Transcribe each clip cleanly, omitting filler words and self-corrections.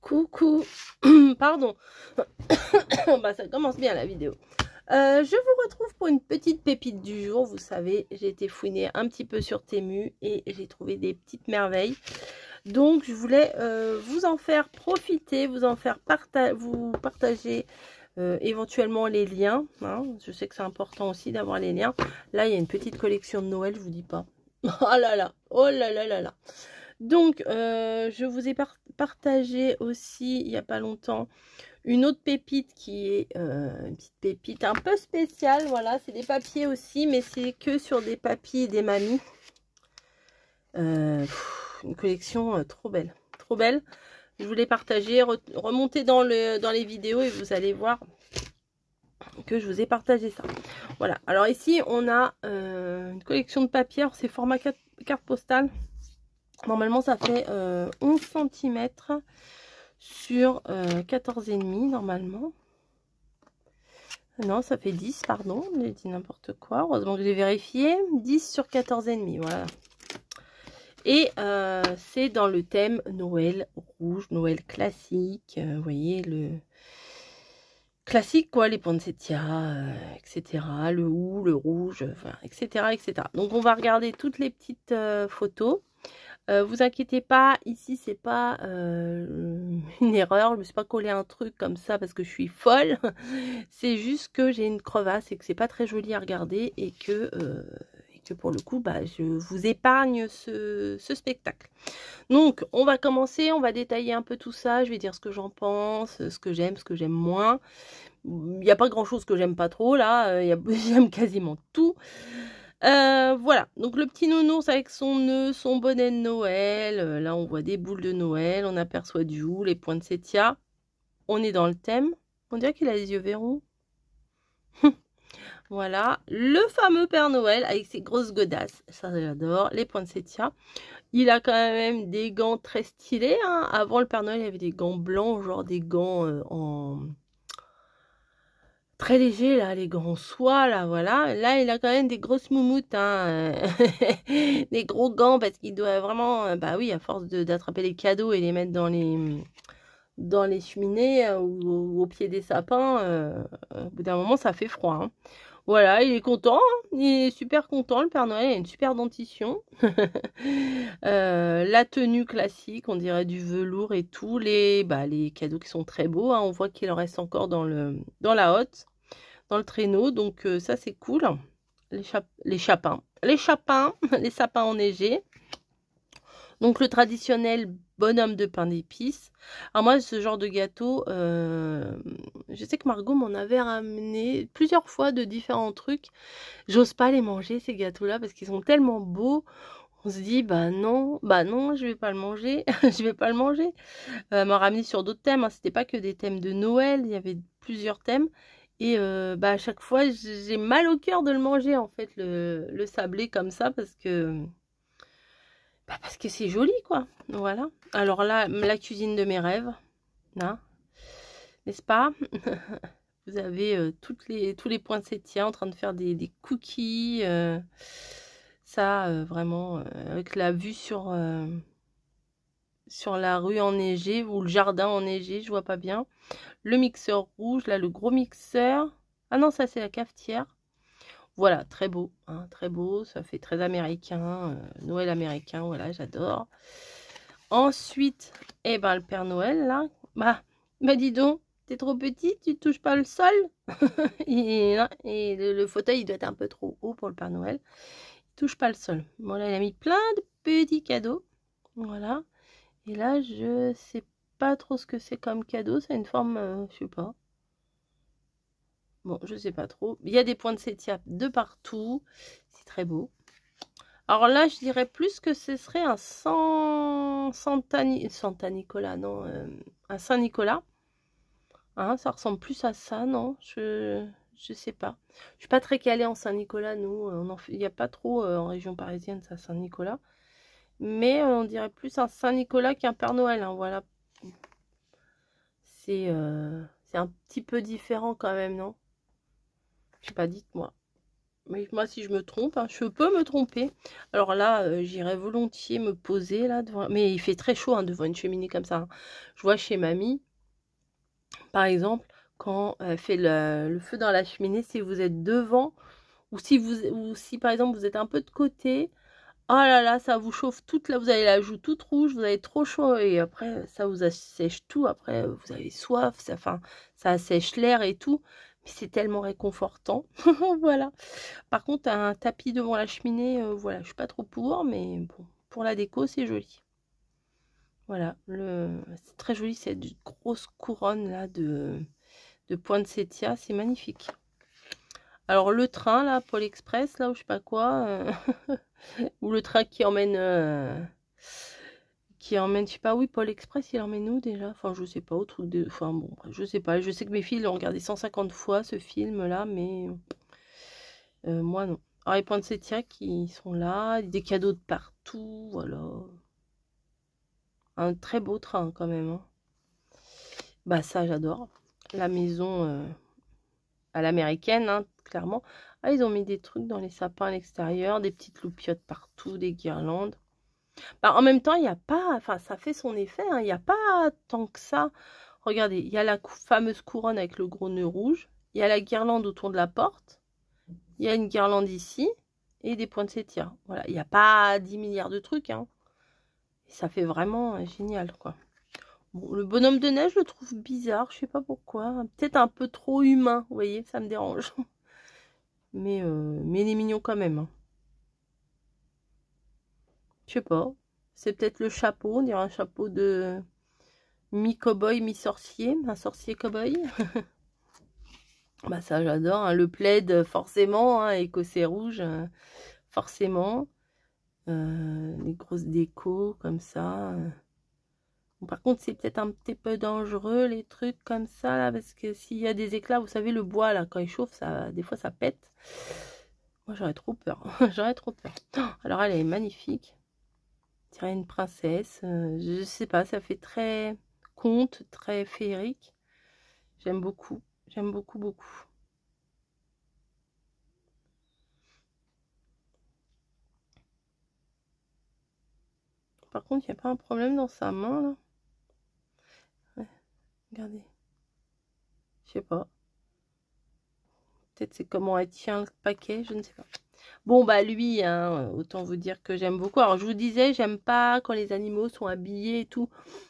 Coucou, pardon, bah, ça commence bien la vidéo. Je vous retrouve pour une petite pépite du jour. Vous savez, j'ai été fouiner un petit peu sur Temu et j'ai trouvé des petites merveilles. Donc, je voulais vous en faire profiter, vous en faire vous partager éventuellement les liens. Hein. Je sais que c'est important aussi d'avoir les liens. Là, il y a une petite collection de Noël, je vous dis pas. Oh là là, oh là là là là. Donc, je vous ai partagé aussi, il n'y a pas longtemps, une autre pépite qui est une petite pépite un peu spéciale. Voilà, c'est des papiers aussi, mais c'est que sur des papiers et des mamies. Une collection trop belle, trop belle. Je voulais partager, remonter dans les vidéos et vous allez voir que je vous ai partagé ça. Voilà, alors ici, on a une collection de papiers. C'est format carte postale. Normalement, ça fait 11 cm sur 14,5 normalement. Non, ça fait 10, pardon. J'ai dit n'importe quoi. Heureusement que j'ai vérifié. 10 sur 14,5, voilà. Et c'est dans le thème Noël rouge, Noël classique. Vous voyez, le classique, quoi, les poinsettias, etc. Le hou, le rouge, enfin, etc., etc. Donc, on va regarder toutes les petites photos. Vous inquiétez pas, ici c'est pas une erreur, je me suis pas collé un truc comme ça parce que je suis folle. C'est juste que j'ai une crevasse et que c'est pas très joli à regarder et que pour le coup, bah, je vous épargne ce spectacle. Donc on va commencer, on va détailler un peu tout ça, je vais dire ce que j'en pense, ce que j'aime moins. Il n'y a pas grand chose que j'aime pas trop là, j'aime quasiment tout. Voilà, donc le petit nounours avec son nœud, son bonnet de Noël. Là, on voit des boules de Noël, on aperçoit du hou, les poinsettias. On est dans le thème. On dirait qu'il a les yeux verrons. Voilà, le fameux Père Noël avec ses grosses godasses. Ça, j'adore. Les poinsettias. Il a quand même des gants très stylés. Hein. Avant, le Père Noël, il avait des gants blancs, genre des gants en... très léger là, les grands soies là, voilà. Là, il a quand même des grosses moumoutes, hein, des gros gants parce qu'il doit vraiment, bah oui, à force d'attraper les cadeaux et les mettre dans les cheminées ou au pied des sapins, au bout d'un moment, ça fait froid. Hein. Voilà, il est content, hein, il est super content, le Père Noël, il a une super dentition. La tenue classique, on dirait du velours et tout, les cadeaux qui sont très beaux, hein, on voit qu'il en reste encore dans la hotte, dans le traîneau, donc ça c'est cool. Les chapins, les sapins enneigés. Donc le traditionnel bonhomme de pain d'épices. Alors moi, ce genre de gâteau, je sais que Margot m'en avait ramené plusieurs fois de différents trucs. J'ose pas les manger, ces gâteaux-là, parce qu'ils sont tellement beaux. On se dit, bah non, je vais pas le manger. Je vais pas le manger. M'a ramené sur d'autres thèmes. Hein. C'était pas que des thèmes de Noël, il y avait plusieurs thèmes. Et à chaque fois, j'ai mal au cœur de le manger, en fait, le sablé comme ça, parce que c'est joli, quoi. Voilà. Alors là, la cuisine de mes rêves, hein, n'est-ce pas? Vous avez tous les poinsettias en train de faire des cookies. Ça, vraiment, avec la vue sur la rue enneigée ou le jardin enneigé, je vois pas bien. Le mixeur rouge, là, le gros mixeur. Ah non, ça, c'est la cafetière. Voilà, très beau, hein, très beau. Ça fait très américain, Noël américain, voilà, j'adore. Ensuite, eh ben, le Père Noël, là, bah dis donc, t'es trop petit, tu touches pas le sol. Et le fauteuil, il doit être un peu trop haut pour le Père Noël. Il touche pas le sol. Voilà, il a mis plein de petits cadeaux. Voilà. Et là, je sais pas trop ce que c'est comme cadeau. C'est une forme, je sais pas. Bon, je sais pas trop. Il y a des poinsettias de partout. C'est très beau. Alors là, je dirais plus que ce serait un Santa Nicolas, non, un Saint-Nicolas. Hein, ça ressemble plus à ça, non? Je sais pas. Je suis pas très calée en Saint-Nicolas, nous. Il n'y a pas trop en région parisienne, ça, Saint-Nicolas. Mais on dirait plus un Saint-Nicolas qu'un Père Noël, hein, voilà. C'est un petit peu différent quand même, non? Je sais pas, dites-moi. Mais moi, si je me trompe, hein, je peux me tromper. Alors là, j'irais volontiers me poser là devant. Mais il fait très chaud hein, devant une cheminée comme ça. Hein. Je vois chez mamie, par exemple, quand elle fait le feu dans la cheminée, si vous êtes devant ou si par exemple vous êtes un peu de côté, oh là là, ça vous chauffe toute là, vous avez la joue toute rouge, vous avez trop chaud et après ça vous assèche tout. Après vous avez soif, enfin ça assèche l'air et tout. Mais c'est tellement réconfortant. Voilà. Par contre, un tapis devant la cheminée, voilà, je suis pas trop pour, mais bon, pour la déco, c'est joli. Voilà, c'est très joli, c'est une grosse couronne là de poinsettia, c'est magnifique. Alors le train là, Pôle Express là, ou je sais pas quoi, ou le train qui emmène, je sais pas, oui, Pôle Express, il emmène où déjà? Enfin, je sais pas, au truc de, enfin bon, je sais pas. Je sais que mes filles l'ont regardé 150 fois ce film là, mais moi non. Alors les poinsettias qui sont là, des cadeaux de partout, voilà. Un très beau train quand même. Hein. Bah ça j'adore. La maison à l'américaine, hein, clairement. Ah, ils ont mis des trucs dans les sapins à l'extérieur, des petites loupiottes partout, des guirlandes. Bah, en même temps, il n'y a pas, enfin ça fait son effet, hein, il n'y a pas tant que ça. Regardez, il y a la fameuse couronne avec le gros nœud rouge, il y a la guirlande autour de la porte, il y a une guirlande ici et des poinsettias. Voilà, il n'y a pas 10 milliards de trucs, hein. Et ça fait vraiment génial, quoi. Bon, le bonhomme de neige, je le trouve bizarre, je sais pas pourquoi. Peut-être un peu trop humain, vous voyez, ça me dérange. Mais il est mignon quand même. Hein. Je sais pas. C'est peut-être le chapeau, on dirait un chapeau de mi-cow-boy, mi-sorcier, un sorcier cow-boy. Bah ça j'adore, hein. Le plaid forcément, hein, écossais rouge, forcément. Les grosses décos comme ça. Bon, par contre, c'est peut-être un petit peu dangereux, les trucs comme ça, là, parce que s'il y a des éclats, vous savez, le bois, là, quand il chauffe, ça, des fois, ça pète. Moi, j'aurais trop peur. J'aurais trop peur. Oh, alors, elle est magnifique. On dirait une princesse. Je sais pas, ça fait très conte, très féerique. J'aime beaucoup. J'aime beaucoup, beaucoup. Par contre, il n'y a pas un problème dans sa main, là. Ouais, regardez. Je sais pas. Peut-être c'est comment elle tient le paquet, je ne sais pas. Bon, bah lui, hein, autant vous dire que j'aime beaucoup. Alors, je vous disais, j'aime pas quand les animaux sont habillés et tout.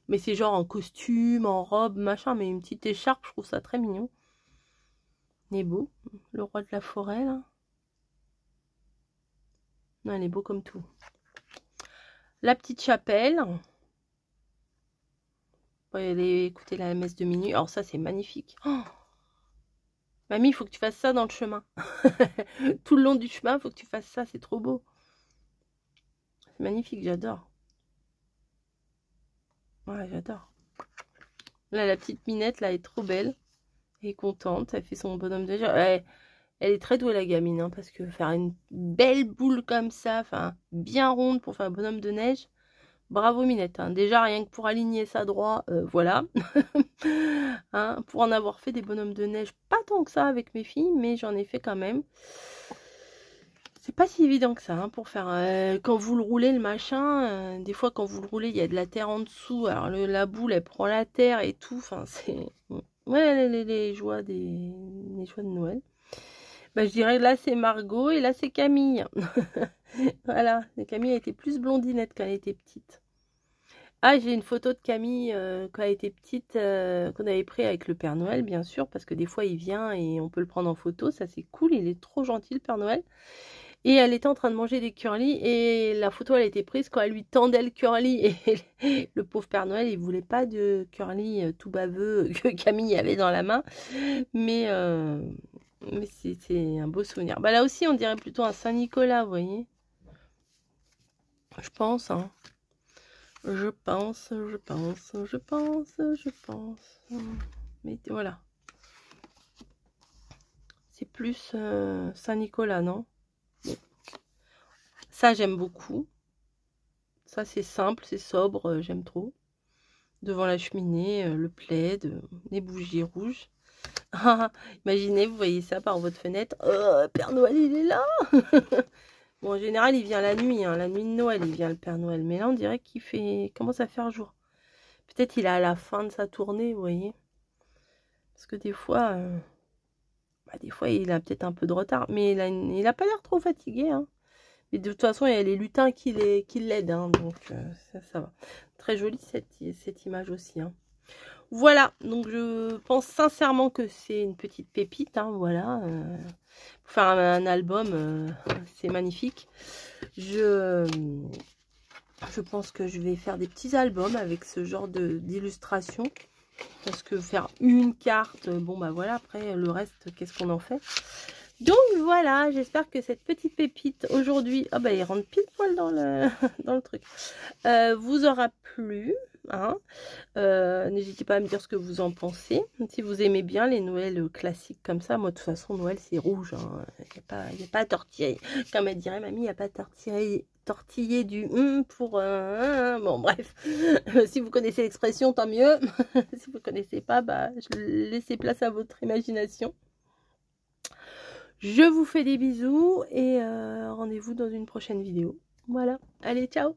Mais c'est genre en costume, en robe, machin. Mais une petite écharpe, je trouve ça très mignon. Il est beau. Le roi de la forêt, là. Non, il est beau comme tout. La petite chapelle. Pour aller écouter la messe de minuit. Alors ça, c'est magnifique. Oh, mamie, il faut que tu fasses ça dans le chemin. Tout le long du chemin, il faut que tu fasses ça. C'est trop beau. C'est magnifique, j'adore. Ouais, j'adore. Là, la petite Minette, là, est trop belle. Elle est contente. Elle fait son bonhomme de neige. Elle est très douée, la gamine, hein, parce que faire une belle boule comme ça, enfin, bien ronde pour faire un bonhomme de neige, bravo Minette. Hein. Déjà, rien que pour aligner ça droit, voilà. Hein, pour en avoir fait des bonhommes de neige, pas tant que ça avec mes filles, mais j'en ai fait quand même. C'est pas si évident que ça, hein, pour faire... quand vous le roulez, le machin, des fois, quand vous le roulez, il y a de la terre en dessous. Alors, la boule, elle prend la terre et tout. Enfin, c'est... Ouais, les joies les joies de Noël. Bah, je dirais là, c'est Margot et là, c'est Camille. Voilà, Camille a été plus blondinette quand elle était petite. Ah, j'ai une photo de Camille quand elle était petite, qu'on avait pris avec le Père Noël, bien sûr, parce que des fois, il vient et on peut le prendre en photo. Ça, c'est cool. Il est trop gentil, le Père Noël. Et elle était en train de manger des curly et la photo, elle a été prise quand elle lui tendait le curly. Et le pauvre Père Noël, il voulait pas de curly tout baveux que Camille avait dans la main. Mais c'est un beau souvenir. Bah là aussi, on dirait plutôt un Saint-Nicolas, vous voyez. Je pense, hein. Je pense. Mais voilà. C'est plus Saint-Nicolas, non? Bon. Ça, j'aime beaucoup. Ça, c'est simple, c'est sobre, j'aime trop. Devant la cheminée, le plaid, les bougies rouges. Imaginez, vous voyez ça par votre fenêtre. Oh, Père Noël, il est là. Bon, en général, il vient la nuit, hein, la nuit de Noël, il vient le Père Noël. Mais là, on dirait qu'il commence à faire jour. Peut-être il est à la fin de sa tournée, vous voyez. Parce que des fois, il a peut-être un peu de retard. Mais il a pas l'air trop fatigué, hein. Mais de toute façon, il y a les lutins qui l'aident, hein, donc ça va. Très jolie cette image aussi, hein. Voilà, donc je pense sincèrement que c'est une petite pépite, hein, voilà. Pour faire un album, c'est magnifique. Je pense que je vais faire des petits albums avec ce genre d'illustration. Parce que faire une carte, bon bah voilà, après le reste, qu'est-ce qu'on en fait? Donc voilà, j'espère que cette petite pépite aujourd'hui, ah bah il rentre pile poil dans le, dans le truc, vous aura plu. Hein. N'hésitez pas à me dire ce que vous en pensez. Si vous aimez bien les Noëls classiques comme ça, moi de toute façon Noël c'est rouge. Hein. Il n'y a pas à tortiller. Comme elle dirait mamie, il n'y a pas à tortiller du pour bon bref. Si vous connaissez l'expression, tant mieux. Si vous ne connaissez pas, bah laissez place à votre imagination. Je vous fais des bisous et rendez-vous dans une prochaine vidéo. Voilà, allez, ciao!